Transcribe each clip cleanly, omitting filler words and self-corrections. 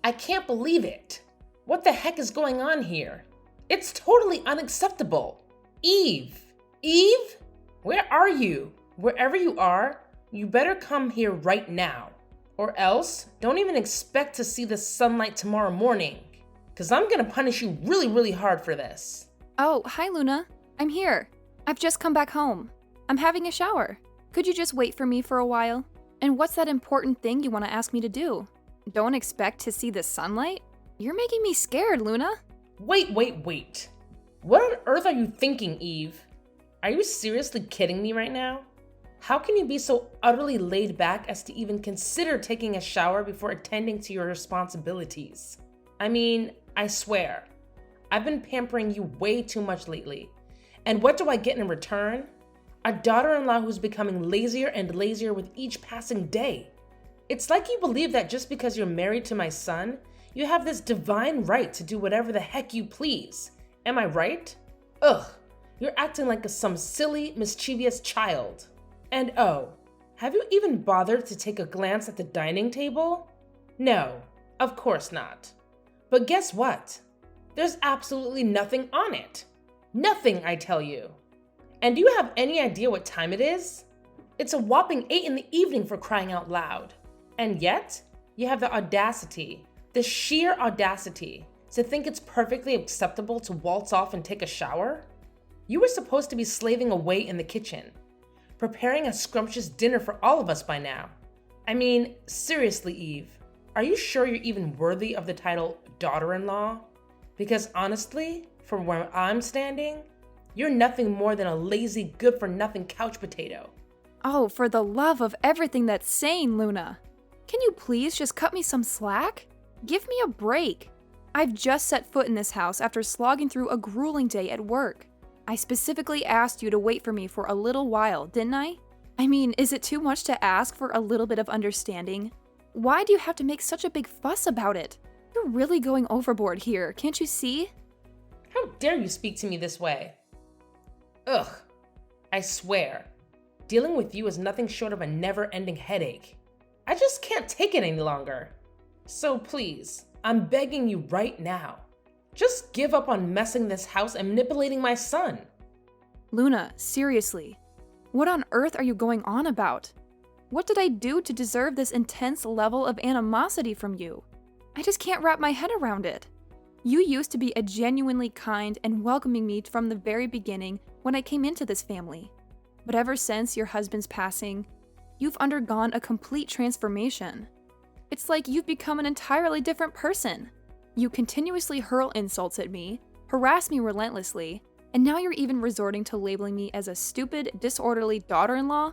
I can't believe it. What the heck is going on here? It's totally unacceptable. Eve! Eve? Where are you? Wherever you are, you better come here right now. Or else, don't even expect to see the sunlight tomorrow morning. Cause I'm gonna punish you really, really hard for this. Oh, hi Luna. I'm here. I've just come back home. I'm having a shower. Could you just wait for me for a while? And what's that important thing you want to ask me to do? Don't expect to see the sunlight? You're making me scared, Luna. Wait. What on earth are you thinking, Eve? Are you seriously kidding me right now? How can you be so utterly laid back as to even consider taking a shower before attending to your responsibilities? I mean, I swear, I've been pampering you way too much lately. And what do I get in return? A daughter-in-law who's becoming lazier and lazier with each passing day. It's like you believe that just because you're married to my son, you have this divine right to do whatever the heck you please. Am I right? Ugh, you're acting like some silly, mischievous child. And oh, have you even bothered to take a glance at the dining table? No, of course not. But guess what? There's absolutely nothing on it. Nothing, I tell you. And do you have any idea what time it is? It's a whopping 8 in the evening, for crying out loud. And yet, you have the audacity, the sheer audacity, to think it's perfectly acceptable to waltz off and take a shower? You were supposed to be slaving away in the kitchen, preparing a scrumptious dinner for all of us by now. I mean, seriously, Eve, are you sure you're even worthy of the title daughter-in-law? Because honestly, from where I'm standing, you're nothing more than a lazy, good-for-nothing couch potato. Oh, for the love of everything that's sane, Luna. Can you please just cut me some slack? Give me a break. I've just set foot in this house after slogging through a grueling day at work. I specifically asked you to wait for me for a little while, didn't I? I mean, is it too much to ask for a little bit of understanding? Why do you have to make such a big fuss about it? You're really going overboard here, can't you see? How dare you speak to me this way? Ugh, I swear, dealing with you is nothing short of a never-ending headache. I just can't take it any longer. So please, I'm begging you right now, just give up on messing this house and manipulating my son. Luna, seriously, what on earth are you going on about? What did I do to deserve this intense level of animosity from you? I just can't wrap my head around it. You used to be a genuinely kind and welcoming me from the very beginning when I came into this family. But ever since your husband's passing, you've undergone a complete transformation. It's like you've become an entirely different person. You continuously hurl insults at me, harass me relentlessly, and now you're even resorting to labeling me as a stupid, disorderly daughter-in-law?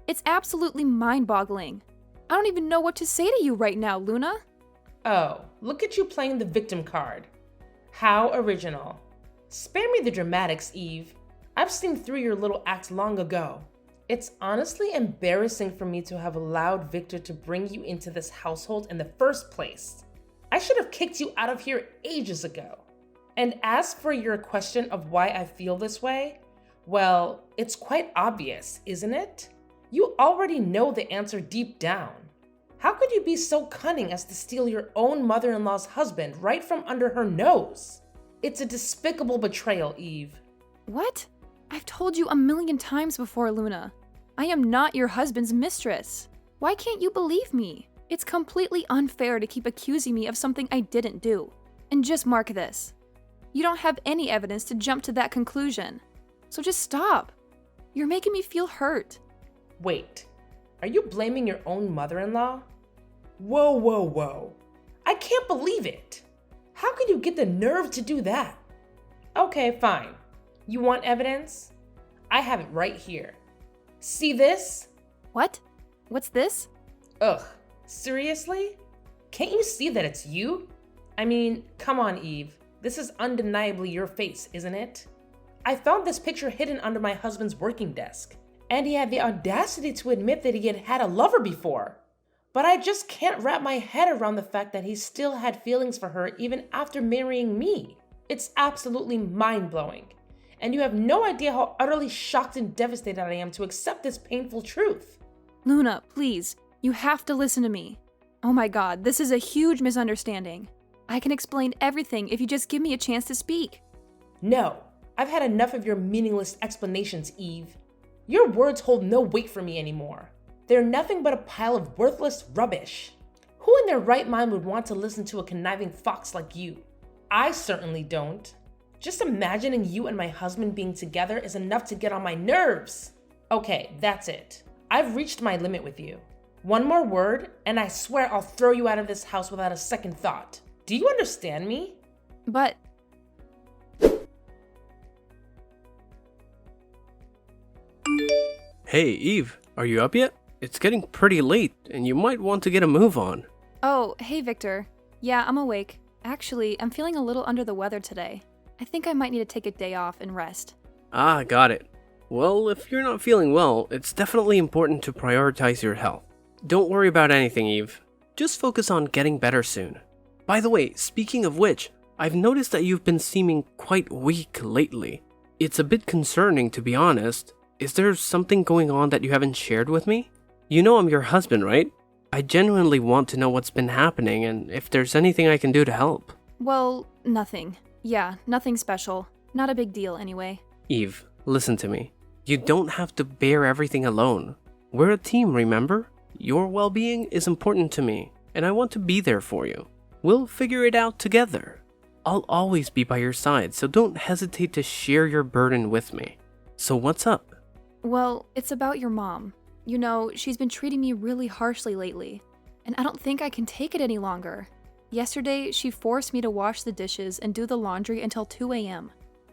It's absolutely mind-boggling. I don't even know what to say to you right now, Luna. Oh, look at you playing the victim card. How original. Spare me the dramatics, Eve. I've seen through your little act long ago. It's honestly embarrassing for me to have allowed Victor to bring you into this household in the first place. I should have kicked you out of here ages ago. And as for your question of why I feel this way, well, it's quite obvious, isn't it? You already know the answer deep down. How could you be so cunning as to steal your own mother-in-law's husband right from under her nose? It's a despicable betrayal, Eve. What? I've told you a million times before, Luna. I am not your husband's mistress. Why can't you believe me? It's completely unfair to keep accusing me of something I didn't do. And just mark this. You don't have any evidence to jump to that conclusion. So just stop. You're making me feel hurt. Wait, are you blaming your own mother-in-law? Whoa. I can't believe it. How could you get the nerve to do that? Okay, fine. You want evidence? I have it right here. See this? What? What's this? Ugh, seriously? Can't you see that it's you? I mean, come on, Eve. This is undeniably your face, isn't it? I found this picture hidden under my husband's working desk, and he had the audacity to admit that he had had a lover before. But I just can't wrap my head around the fact that he still had feelings for her even after marrying me. It's absolutely mind-blowing. And you have no idea how utterly shocked and devastated I am to accept this painful truth. Luna, please, you have to listen to me. Oh my god, this is a huge misunderstanding. I can explain everything if you just give me a chance to speak. No, I've had enough of your meaningless explanations, Eve. Your words hold no weight for me anymore. They're nothing but a pile of worthless rubbish. Who in their right mind would want to listen to a conniving fox like you? I certainly don't. Just imagining you and my husband being together is enough to get on my nerves. Okay, that's it. I've reached my limit with you. One more word, and I swear I'll throw you out of this house without a second thought. Do you understand me? But Hey, Eve, are you up yet? It's getting pretty late, and you might want to get a move on. oh, hey Victor. Yeah, I'm awake. Actually, I'm feeling a little under the weather today. I think I might need to take a day off and rest. Ah, got it. Well, if you're not feeling well, it's definitely important to prioritize your health. Don't worry about anything, Eve. Just focus on getting better soon. By the way, speaking of which, I've noticed that you've been seeming quite weak lately. It's a bit concerning, to be honest. Is there something going on that you haven't shared with me? You know I'm your husband, right? I genuinely want to know what's been happening and if there's anything I can do to help. Well, nothing. Yeah, nothing special. Not a big deal anyway. Eve, listen to me. You don't have to bear everything alone. We're a team, remember? Your well-being is important to me, and I want to be there for you. We'll figure it out together. I'll always be by your side, so don't hesitate to share your burden with me. So what's up? Well, it's about your mom. You know, she's been treating me really harshly lately, and I don't think I can take it any longer. Yesterday, she forced me to wash the dishes and do the laundry until 2 a.m.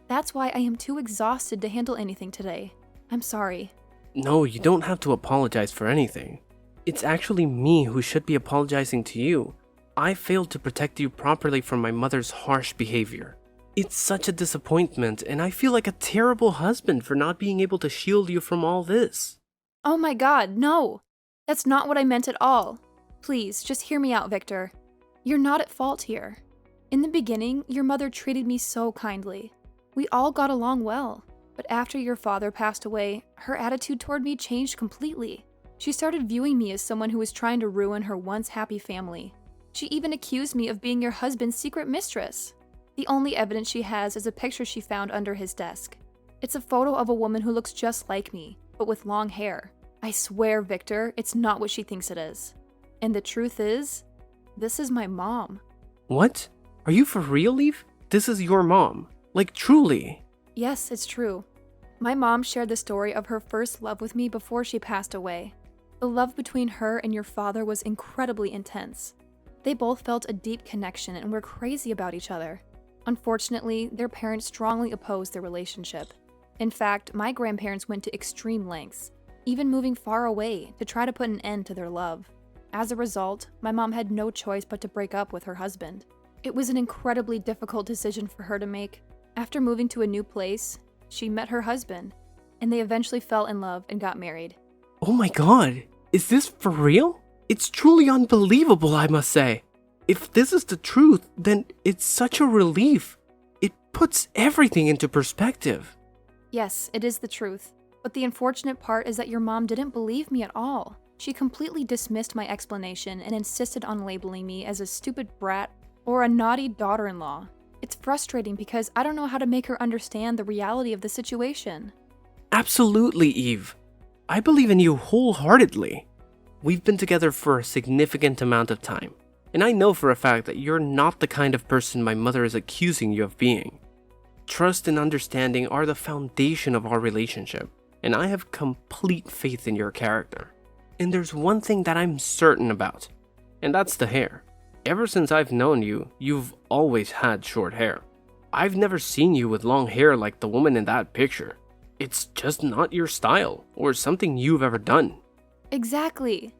That's why I am too exhausted to handle anything today. I'm sorry. No, you don't have to apologize for anything. It's actually me who should be apologizing to you. I failed to protect you properly from my mother's harsh behavior. It's such a disappointment, and I feel like a terrible husband for not being able to shield you from all this. Oh my god, no! That's not what I meant at all. Please, just hear me out, Victor. You're not at fault here. In the beginning, your mother treated me so kindly. We all got along well. But after your father passed away, her attitude toward me changed completely. She started viewing me as someone who was trying to ruin her once happy family. She even accused me of being your husband's secret mistress. The only evidence she has is a picture she found under his desk. It's a photo of a woman who looks just like me, but with long hair. I swear, Victor, it's not what she thinks it is. And the truth is, this is my mom. What? Are you for real, Eve? This is your mom. Like, truly. Yes, it's true. My mom shared the story of her first love with me before she passed away. The love between her and your father was incredibly intense. They both felt a deep connection and were crazy about each other. Unfortunately, their parents strongly opposed their relationship. In fact, my grandparents went to extreme lengths, even moving far away to try to put an end to their love. As a result, my mom had no choice but to break up with her husband. It was an incredibly difficult decision for her to make. After moving to a new place, she met her husband, and they eventually fell in love and got married. Oh my god, is this for real? It's truly unbelievable, I must say. If this is the truth, then it's such a relief. It puts everything into perspective. Yes, it is the truth. But the unfortunate part is that your mom didn't believe me at all. She completely dismissed my explanation and insisted on labeling me as a stupid brat or a naughty daughter-in-law. It's frustrating because I don't know how to make her understand the reality of the situation. Absolutely, Eve. I believe in you wholeheartedly. We've been together for a significant amount of time, and I know for a fact that you're not the kind of person my mother is accusing you of being. Trust and understanding are the foundation of our relationship, and I have complete faith in your character. And there's one thing that I'm certain about, and that's the hair. Ever since I've known you, you've always had short hair. I've never seen you with long hair like the woman in that picture. It's just not your style, or something you've ever done. Exactly.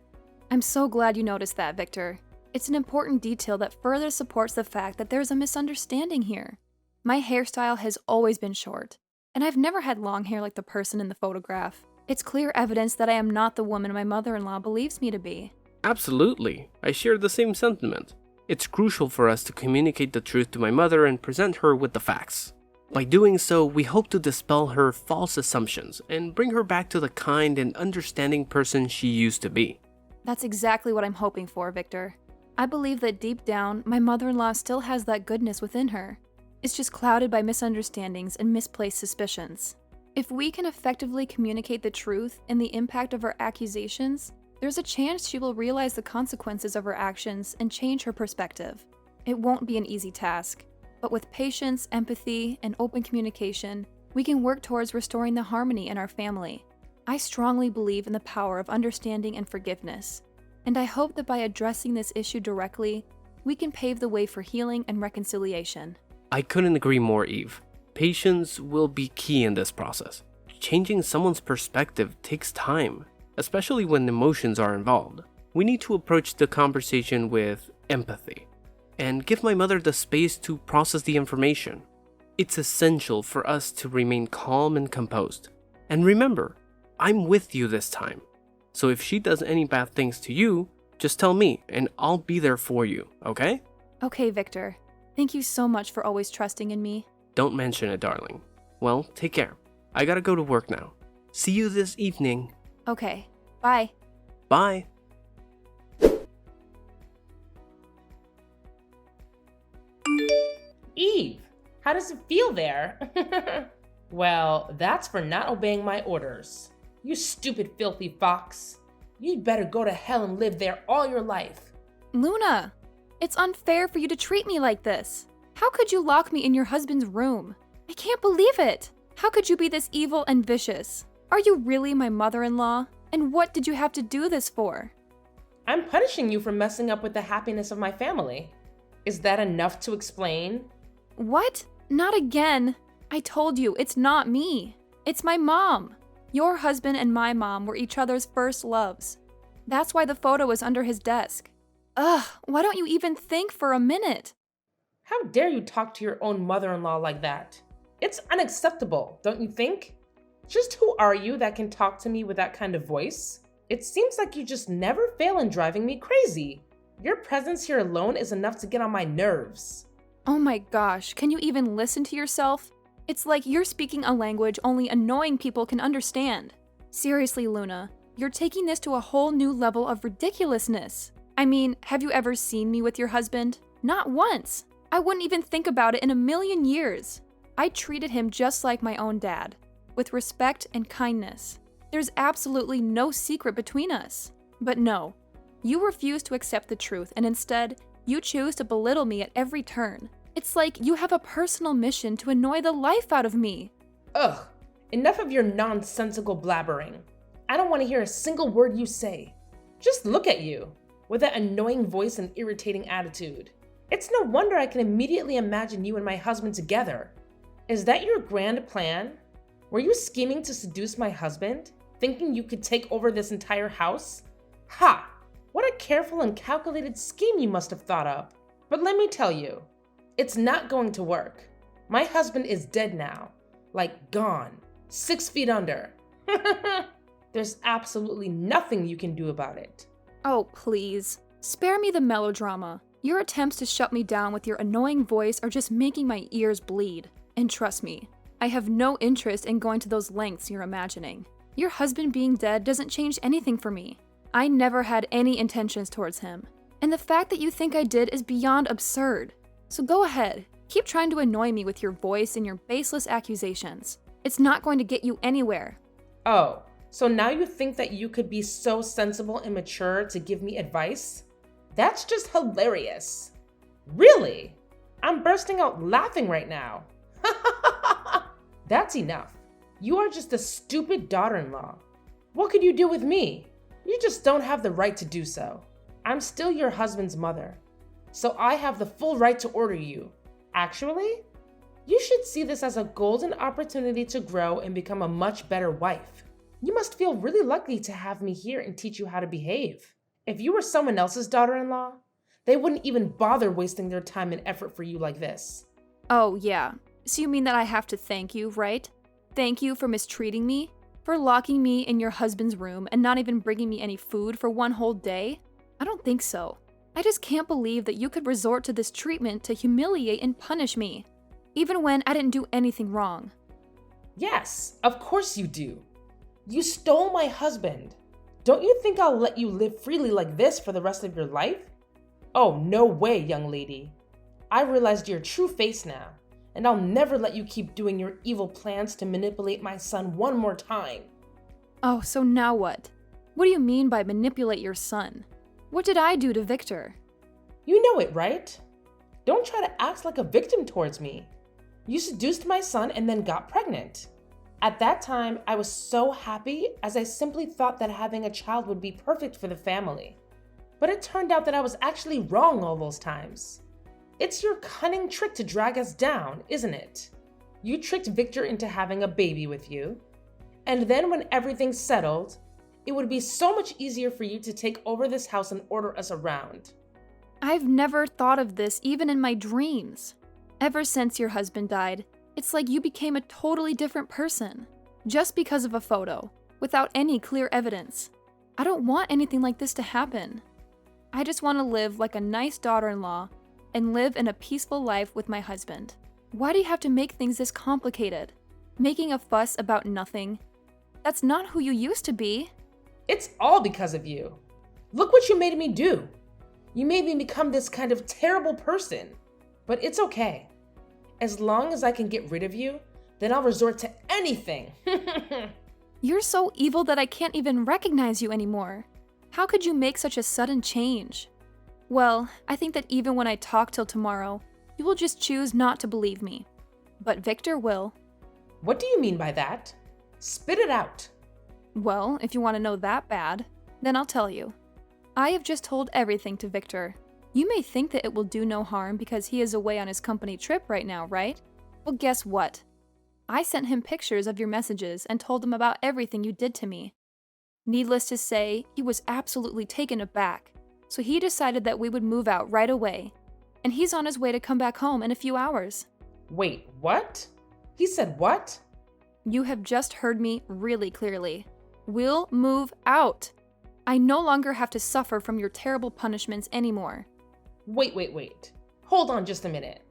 I'm so glad you noticed that, Victor. It's an important detail that further supports the fact that there's a misunderstanding here. My hairstyle has always been short, and I've never had long hair like the person in the photograph. It's clear evidence that I am not the woman my mother-in-law believes me to be. Absolutely, I share the same sentiment. It's crucial for us to communicate the truth to my mother and present her with the facts. By doing so, we hope to dispel her false assumptions and bring her back to the kind and understanding person she used to be. That's exactly what I'm hoping for, Victor. I believe that deep down, my mother-in-law still has that goodness within her. It's just clouded by misunderstandings and misplaced suspicions. If we can effectively communicate the truth and the impact of our accusations, there's a chance she will realize the consequences of her actions and change her perspective. It won't be an easy task, but with patience, empathy, and open communication, we can work towards restoring the harmony in our family. I strongly believe in the power of understanding and forgiveness, and I hope that by addressing this issue directly, we can pave the way for healing and reconciliation. I couldn't agree more, Eve. Patience will be key in this process. Changing someone's perspective takes time, especially when emotions are involved. We need to approach the conversation with empathy and give my mother the space to process the information. It's essential for us to remain calm and composed. And remember, I'm with you this time. So if she does any bad things to you, just tell me and I'll be there for you, okay? Okay, Victor. Thank you so much for always trusting in me. Don't mention it, darling. Well, take care. I gotta go to work now. See you this evening. Okay, bye. Bye. Eve, how does it feel there? Well, that's for not obeying my orders. You stupid, filthy fox. You'd better go to hell and live there all your life. Luna, it's unfair for you to treat me like this. How could you lock me in your husband's room? I can't believe it. How could you be this evil and vicious? Are you really my mother-in-law? And what did you have to do this for? I'm punishing you for messing up with the happiness of my family. Is that enough to explain? What? Not again. I told you, it's not me. It's my mom. Your husband and my mom were each other's first loves. That's why the photo is under his desk. Ugh, why don't you even think for a minute? How dare you talk to your own mother-in-law like that? It's unacceptable, don't you think? Just who are you that can talk to me with that kind of voice? It seems like you just never fail in driving me crazy. Your presence here alone is enough to get on my nerves. Oh my gosh, can you even listen to yourself? It's like you're speaking a language only annoying people can understand. Seriously, Luna, you're taking this to a whole new level of ridiculousness. I mean, have you ever seen me with your husband? Not once. I wouldn't even think about it in a million years. I treated him just like my own dad, with respect and kindness. There's absolutely no secret between us. But no, you refuse to accept the truth, and instead, you choose to belittle me at every turn. It's like you have a personal mission to annoy the life out of me. Ugh, enough of your nonsensical blabbering. I don't want to hear a single word you say. Just look at you, with that annoying voice and irritating attitude. It's no wonder I can immediately imagine you and my husband together. Is that your grand plan? Were you scheming to seduce my husband, thinking you could take over this entire house? Ha! What a careful and calculated scheme you must have thought up. But let me tell you, it's not going to work. My husband is dead now. Like gone. 6 feet under. There's absolutely nothing you can do about it. Oh, please. Spare me the melodrama. Your attempts to shut me down with your annoying voice are just making my ears bleed. And trust me, I have no interest in going to those lengths you're imagining. Your husband being dead doesn't change anything for me. I never had any intentions towards him. And the fact that you think I did is beyond absurd. So go ahead, keep trying to annoy me with your voice and your baseless accusations. It's not going to get you anywhere. Oh, so now you think that you could be so sensible and mature to give me advice? That's just hilarious. Really? I'm bursting out laughing right now. That's enough. You are just a stupid daughter-in-law. What could you do with me? You just don't have the right to do so. I'm still your husband's mother, so I have the full right to order you. Actually, you should see this as a golden opportunity to grow and become a much better wife. You must feel really lucky to have me here and teach you how to behave. If you were someone else's daughter-in-law, they wouldn't even bother wasting their time and effort for you like this. Oh, yeah. So you mean that I have to thank you, right? Thank you for mistreating me? For locking me in your husband's room and not even bringing me any food for one whole day? I don't think so. I just can't believe that you could resort to this treatment to humiliate and punish me, even when I didn't do anything wrong. Yes, of course you do. You stole my husband. Don't you think I'll let you live freely like this for the rest of your life? Oh, no way, young lady. I realized your true face now, and I'll never let you keep doing your evil plans to manipulate my son one more time. Oh, so now what? What do you mean by manipulate your son? What did I do to Victor? You know it, right? Don't try to act like a victim towards me. You seduced my son and then got pregnant. At that time, I was so happy as I simply thought that having a child would be perfect for the family. But it turned out that I was actually wrong all those times. It's your cunning trick to drag us down, isn't it? You tricked Victor into having a baby with you. And then when everything's settled, it would be so much easier for you to take over this house and order us around. I've never thought of this even in my dreams. Ever since your husband died, it's like you became a totally different person. Just because of a photo, without any clear evidence. I don't want anything like this to happen. I just want to live like a nice daughter-in-law and live in a peaceful life with my husband. Why do you have to make things this complicated? Making a fuss about nothing? That's not who you used to be. It's all because of you. Look what you made me do. You made me become this kind of terrible person. But it's okay. As long as I can get rid of you, then I'll resort to anything. You're so evil that I can't even recognize you anymore. How could you make such a sudden change? Well, I think that even when I talk till tomorrow, you will just choose not to believe me. But Victor will. What do you mean by that? Spit it out. Well, if you want to know that bad, then I'll tell you. I have just told everything to Victor. You may think that it will do no harm because he is away on his company trip right now, right? Well, guess what? I sent him pictures of your messages and told him about everything you did to me. Needless to say, he was absolutely taken aback, so he decided that we would move out right away. And he's on his way to come back home in a few hours. Wait, what? He said what? You have just heard me really clearly. We'll move out. I no longer have to suffer from your terrible punishments anymore. Wait. Hold on just a minute.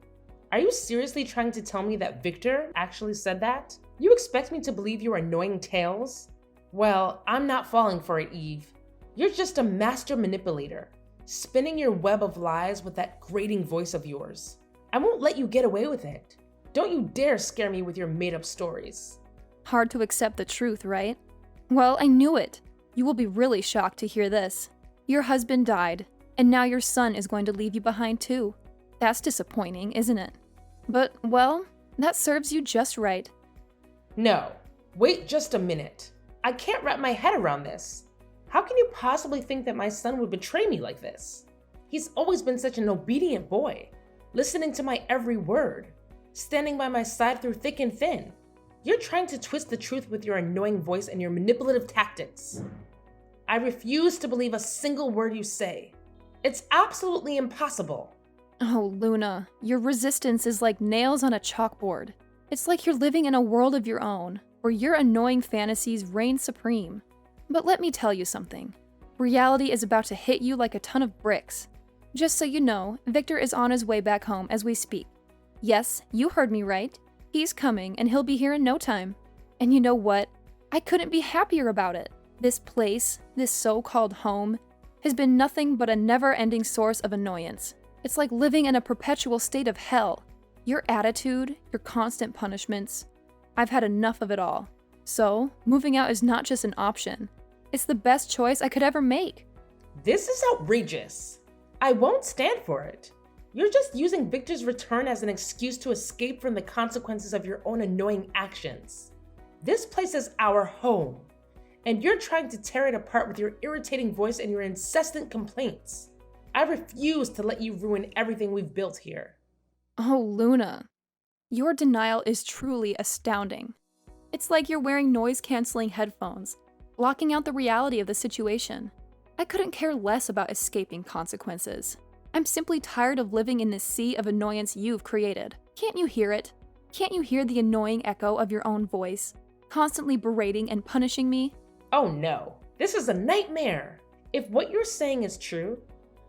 Are you seriously trying to tell me that Victor actually said that? You expect me to believe your annoying tales? Well, I'm not falling for it, Eve. You're just a master manipulator, spinning your web of lies with that grating voice of yours. I won't let you get away with it. Don't you dare scare me with your made-up stories. Hard to accept the truth, right? Well, I knew it. You will be really shocked to hear this. Your husband died, and now your son is going to leave you behind too. That's disappointing, isn't it? But, well, that serves you just right. No, wait just a minute. I can't wrap my head around this. How can you possibly think that my son would betray me like this? He's always been such an obedient boy, listening to my every word, standing by my side through thick and thin. You're trying to twist the truth with your annoying voice and your manipulative tactics. I refuse to believe a single word you say. It's absolutely impossible. Oh, Luna, your resistance is like nails on a chalkboard. It's like you're living in a world of your own, where your annoying fantasies reign supreme. But let me tell you something. Reality is about to hit you like a ton of bricks. Just so you know, Victor is on his way back home as we speak. Yes, you heard me right. He's coming, and he'll be here in no time. And you know what? I couldn't be happier about it. This place, this so-called home, has been nothing but a never-ending source of annoyance. It's like living in a perpetual state of hell. Your attitude, your constant punishments. I've had enough of it all. So, moving out is not just an option. It's the best choice I could ever make. This is outrageous. I won't stand for it. You're just using Victor's return as an excuse to escape from the consequences of your own annoying actions. This place is our home, and you're trying to tear it apart with your irritating voice and your incessant complaints. I refuse to let you ruin everything we've built here. Oh, Luna. Your denial is truly astounding. It's like you're wearing noise-canceling headphones, blocking out the reality of the situation. I couldn't care less about escaping consequences. I'm simply tired of living in this sea of annoyance you've created. Can't you hear it? Can't you hear the annoying echo of your own voice, constantly berating and punishing me? Oh no, this is a nightmare. If what you're saying is true,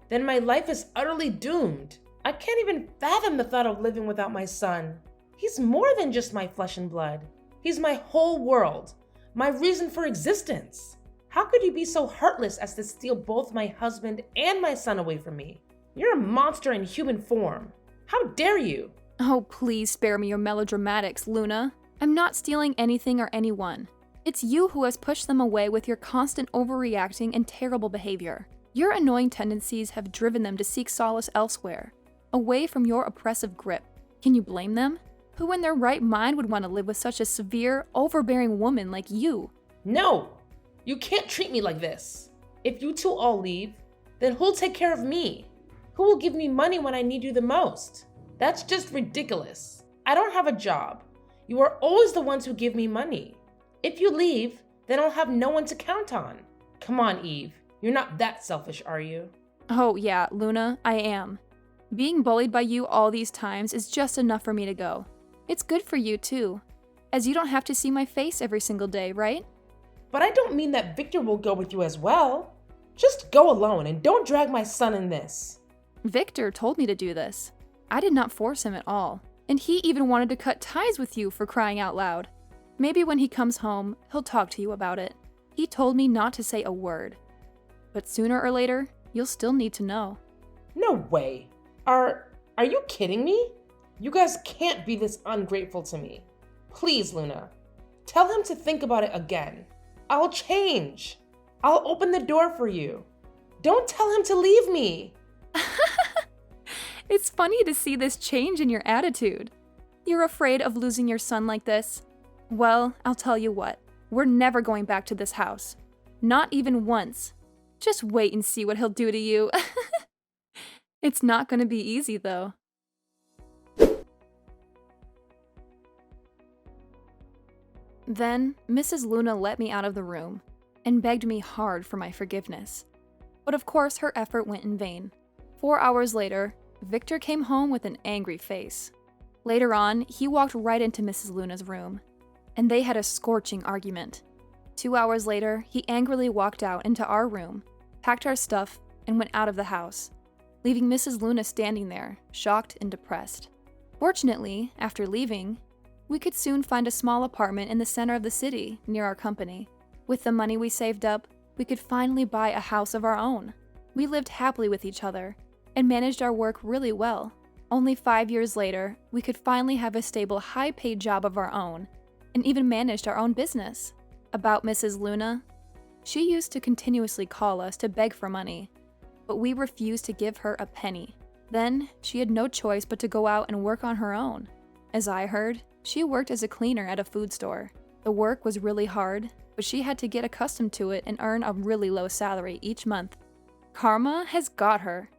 then my life is utterly doomed. I can't even fathom the thought of living without my son. He's more than just my flesh and blood. He's my whole world, my reason for existence. How could you be so heartless as to steal both my husband and my son away from me? You're a monster in human form. How dare you? Oh, please spare me your melodramatics, Luna. I'm not stealing anything or anyone. It's you who has pushed them away with your constant overreacting and terrible behavior. Your annoying tendencies have driven them to seek solace elsewhere, away from your oppressive grip. Can you blame them? Who in their right mind would want to live with such a severe, overbearing woman like you? No! You can't treat me like this. If you two all leave, then who'll take care of me? Who will give me money when I need you the most? That's just ridiculous. I don't have a job. You are always the ones who give me money. If you leave, then I'll have no one to count on. Come on, Eve. You're not that selfish, are you? Oh yeah, Luna, I am. Being bullied by you all these times is just enough for me to go. It's good for you too, as you don't have to see my face every single day, right? But I don't mean that Victor will go with you as well. Just go alone and don't drag my son in this. Victor told me to do this. I did not force him at all, and he even wanted to cut ties with you, for crying out loud. Maybe when he comes home, he'll talk to you about it. He told me not to say a word. But sooner or later, you'll still need to know. No way. Are you kidding me? You guys can't be this ungrateful to me. Please, Luna, tell him to think about it again. I'll change. I'll open the door for you. Don't tell him to leave me. It's funny to see this change in your attitude. You're afraid of losing your son like this? Well, I'll tell you what. We're never going back to this house. Not even once. Just wait and see what he'll do to you. It's not going to be easy, though. Then, Mrs. Luna let me out of the room and begged me hard for my forgiveness. But of course, her effort went in vain. 4 hours later, Victor came home with an angry face. Later on, he walked right into Mrs. Luna's room, and they had a scorching argument. 2 hours later, he angrily walked out into our room, packed our stuff, and went out of the house, leaving Mrs. Luna standing there, shocked and depressed. Fortunately, after leaving, we could soon find a small apartment in the center of the city, near our company. With the money we saved up, we could finally buy a house of our own. We lived happily with each other, and managed our work really well. Only 5 years later, we could finally have a stable, high-paid job of our own, and even managed our own business. About Mrs. Luna, she used to continuously call us to beg for money, but we refused to give her a penny. Then, she had no choice but to go out and work on her own. As I heard, she worked as a cleaner at a food store. The work was really hard, but she had to get accustomed to it and earn a really low salary each month. Karma has got her.